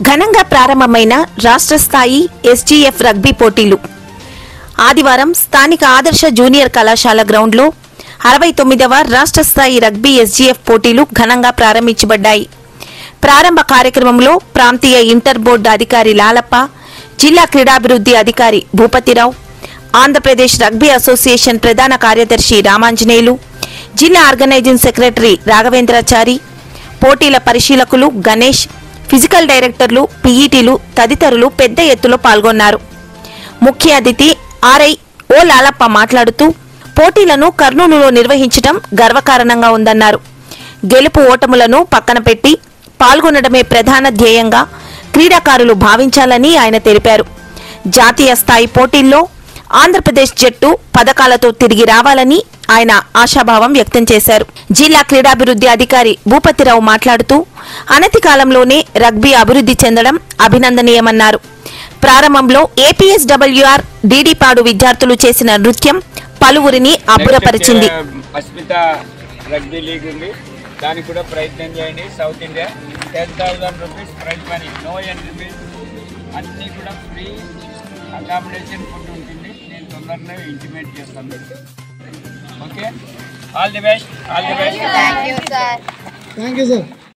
ఘనంగా ప్రారంభమైన రాష్ట్ర స్థాయి ఎస్జీఎఫ్ రగ్బీ పోటీలు ఆదివారం స్థానిక ఆదర్శ జూనియర్ కళాశాల గ్రౌండ్లో 69వ రాష్ట్ర స్థాయి రగ్బీ ఎస్జీఎఫ్ పోటీలు ఘనంగా ప్రారంభించబడ్డాయి. ప్రారంభ కార్యక్రమంలో ప్రాంతీయ ఇంటర్ బోర్డు అధికారి లాలప్ప, జిల్లా క్రీడాభివృద్ధి అధికారి భూపతిరావు, ఆంధ్రప్రదేశ్ రగ్బీ అసోసియేషన్ ప్రధాన కార్యదర్శి రామాంజనేయులు, జిల్లా ఆర్గనైజింగ్ సెక్రటరీ రాఘవేంద్రాచారి, పోటీల పరిశీలకులు గణేష్, ఫిజికల్ డైరెక్టర్లు, పీఈటీలు తదితరులు పెద్ద ఎత్తులో పాల్గొన్నారు. ముఖ్య అతిథి ఆర్ఐ ఓ లాలప్ప మాట్లాడుతూ పోటీలను కర్నూలులో నిర్వహించడం గర్వకారణంగా ఉందన్నారు. గెలుపు ఓటములను పక్కన పెట్టి పాల్గొనడమే ప్రధాన ధ్యేయంగా క్రీడాకారులు భావించాలని ఆయన తెలిపారు. జాతీయ స్థాయి పోటీల్లో ఆంధ్రప్రదేశ్ జట్టు పథకాలతో తిరిగి రావాలని ఆయన ఆశాభావం వ్యక్తం చేశారు. జిల్లా క్రీడాభివృద్ధి అధికారి భూపతిరావు మాట్లాడుతూ అనతి కాలంలోనే రగ్బీ అభివృద్ధి చెందడం అభినందనీయమన్నారు. ప్రారంభంలో ఏపీఎస్డబ్ల్యూఆర్ డీడీపాడు విద్యార్థులు చేసిన నృత్యం పలువురిని అబ్బురపరిచింది. రగ్బీ లీగ్ ఉంది, దానికి కూడా ప్రయత్నం చేయండి. South India 10,000 rupees prize money, no entry, అన్నీ కూడా ఫ్రీ అకామిడేషన్, ఫుడ్ ఉంటుంది. నేను తొందరగా ఇంటిమేట్ చేస్తాను. Okay, all the best, all the best. Thank you sir.